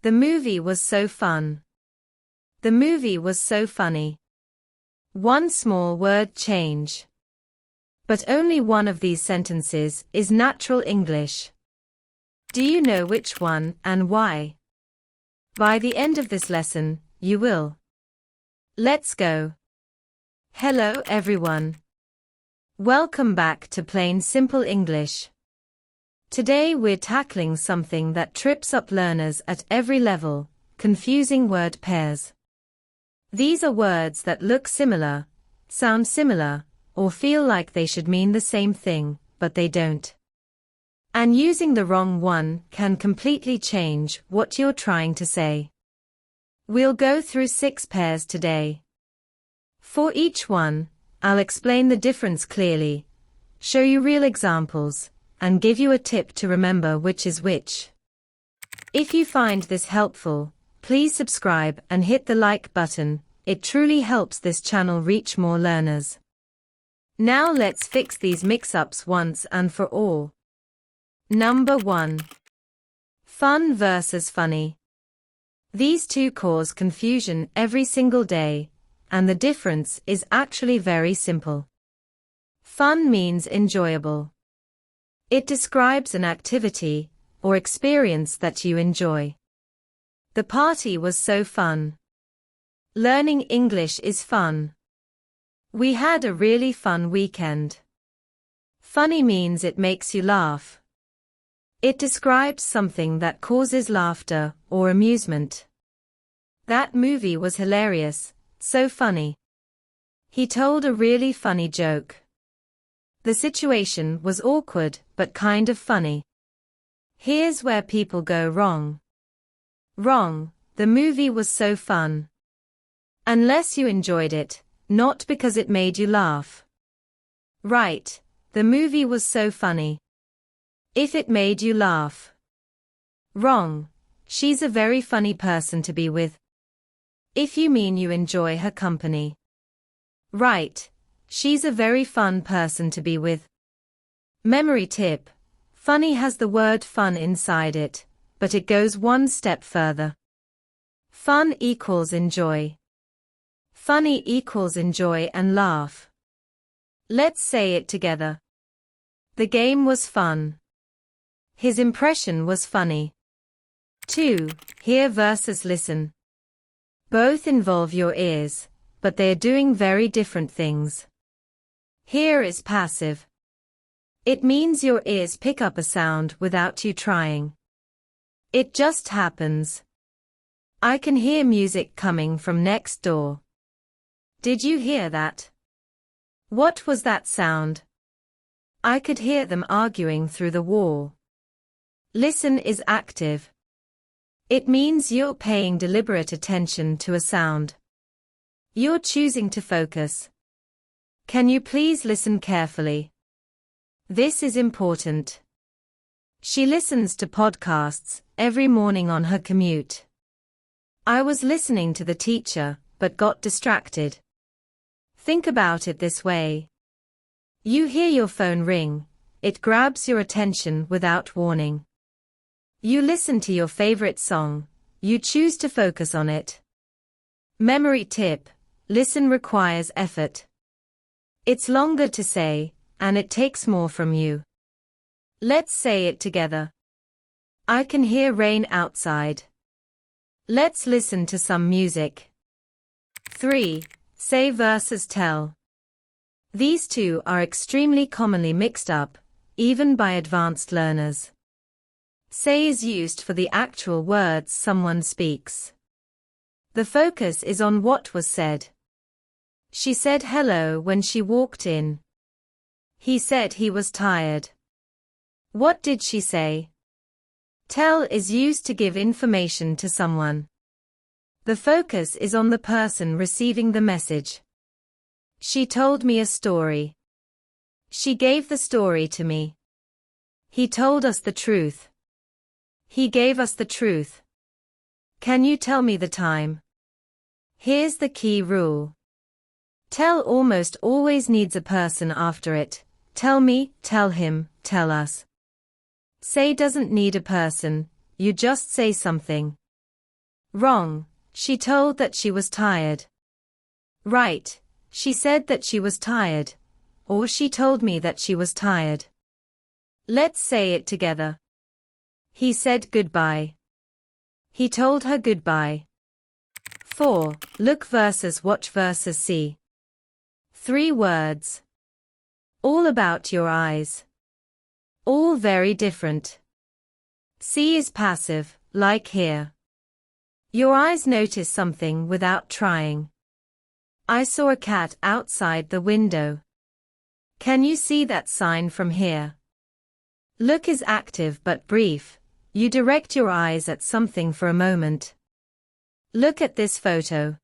The movie was so fun. The movie was so funny. One small word change. But only one of these sentences is natural English. Do you know which one and why? By the end of this lesson, you will. Let's go. Hello everyone. Welcome back to Plain Simple English. Today we're tackling something that trips up learners at every level, confusing word pairs. These are words that look similar, sound similar, or feel like they should mean the same thing, but they don't. And using the wrong one can completely change what you're trying to say. We'll go through 6 pairs today. For each one, I'll explain the difference clearly, show you real examples, and give you a tip to remember which is which. If you find this helpful, please subscribe and hit the like button. It truly helps this channel reach more learners. Now let's fix these mix-ups once and for all. Number 1. Fun versus funny. These two cause confusion every single day, and the difference is actually very simple. Fun means enjoyable. It describes an activity or experience that you enjoy. The party was so fun. Learning English is fun. We had a really fun weekend. Funny means it makes you laugh. It describes something that causes laughter or amusement. That movie was hilarious, so funny. He told a really funny joke. The situation was awkward but kind of funny. Here's where people go wrong. Wrong, the movie was so fun. Unless you enjoyed it, not because it made you laugh. Right, the movie was so funny. If it made you laugh. Wrong, she's a very funny person to be with. If you mean you enjoy her company. Right, she's a very fun person to be with. Memory tip, funny has the word fun inside it, but it goes one step further. Fun equals enjoy. Funny equals enjoy and laugh. Let's say it together. The game was fun. His impression was funny. 2. Hear versus listen. Both involve your ears, but they are doing very different things. Hear is passive. It means your ears pick up a sound without you trying. It just happens. I can hear music coming from next door. Did you hear that? What was that sound? I could hear them arguing through the wall. Listen is active. It means you're paying deliberate attention to a sound. You're choosing to focus. Can you please listen carefully? This is important. She listens to podcasts every morning on her commute. I was listening to the teacher, but got distracted. Think about it this way. You hear your phone ring, it grabs your attention without warning. You listen to your favorite song, you choose to focus on it. Memory tip, listen requires effort. It's longer to say, and it takes more from you. Let's say it together. I can hear rain outside. Let's listen to some music. 3. Say versus tell. These two are extremely commonly mixed up, even by advanced learners. Say is used for the actual words someone speaks. The focus is on what was said. She said hello when she walked in. He said he was tired. What did she say? Tell is used to give information to someone. The focus is on the person receiving the message. She told me a story. She gave the story to me. He told us the truth. He gave us the truth. Can you tell me the time? Here's the key rule. Tell almost always needs a person after it. Tell me, tell him, tell us. Say doesn't need a person, you just say something. Wrong. She told that she was tired. Right. She said that she was tired. Or she told me that she was tired. Let's say it together. He said goodbye. He told her goodbye. 4. Look versus watch versus see. 3 words. All about your eyes. All very different. See is passive, like here. Your eyes notice something without trying. I saw a cat outside the window. Can you see that sign from here? Look is active but brief. You direct your eyes at something for a moment. Look at this photo.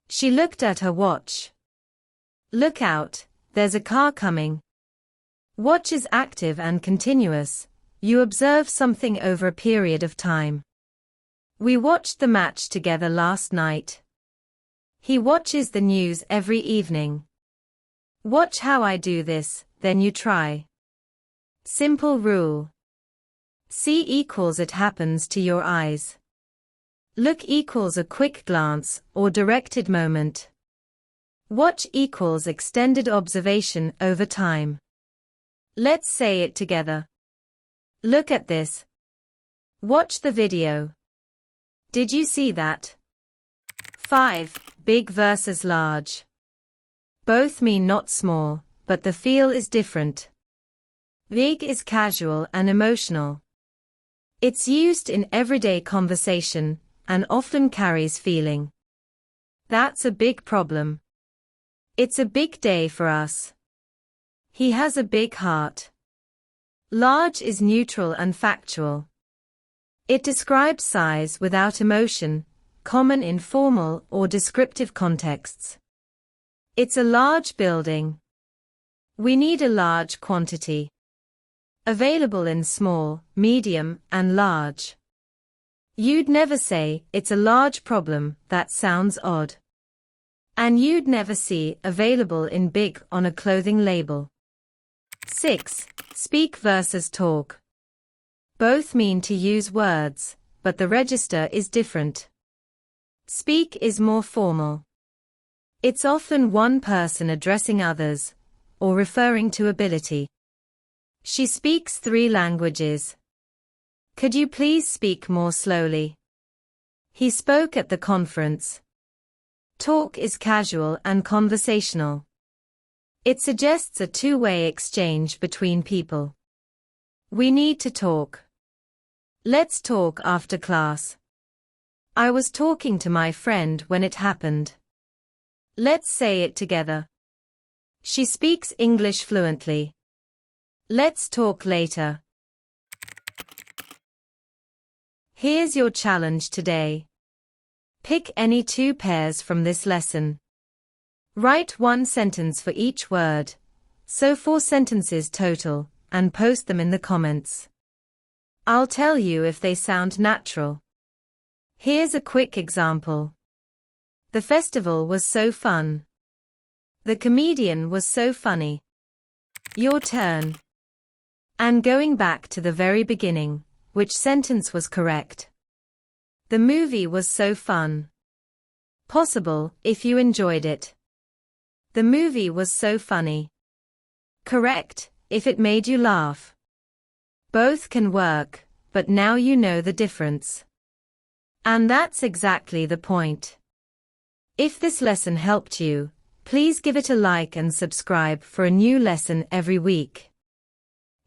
She looked at her watch. Look out, there's a car coming. Watch is active and continuous. You observe something over a period of time. We watched the match together last night. He watches the news every evening. Watch how I do this, then you try. Simple rule. See equals it happens to your eyes. Look equals a quick glance or directed moment. Watch equals extended observation over time. Let's say it together. Look at this. Watch the video. Did you see that? 5. Big versus large. Both mean not small, but the feel is different. Big is casual and emotional. It's used in everyday conversation and often carries feeling. That's a big problem. It's a big day for us. He has a big heart. Large is neutral and factual. It describes size without emotion, common in formal or descriptive contexts. It's a large building. We need a large quantity. Available in small, medium, and large. You'd never say, it's a large problem, that sounds odd. And you'd never see available in big on a clothing label. 6. Speak versus talk. Both mean to use words, but the register is different. Speak is more formal. It's often one person addressing others, or referring to ability. She speaks 3 languages. Could you please speak more slowly? He spoke at the conference. Talk is casual and conversational. It suggests a two-way exchange between people. We need to talk. Let's talk after class. I was talking to my friend when it happened. Let's say it together. She speaks English fluently. Let's talk later. Here's your challenge today. Pick any 2 pairs from this lesson. Write 1 sentence for each word, so 4 sentences total, and post them in the comments. I'll tell you if they sound natural. Here's a quick example. The festival was so fun. The comedian was so funny. Your turn. And going back to the very beginning, which sentence was correct? The movie was so fun. Possible, if you enjoyed it. The movie was so funny. Correct, if it made you laugh. Both can work, but now you know the difference. And that's exactly the point. If this lesson helped you, please give it a like and subscribe for a new lesson every week.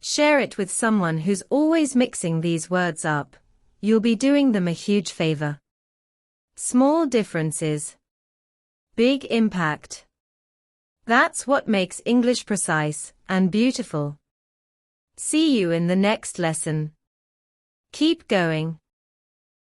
Share it with someone who's always mixing these words up. You'll be doing them a huge favor. Small differences. Big impact. That's what makes English precise and beautiful. See you in the next lesson. Keep going.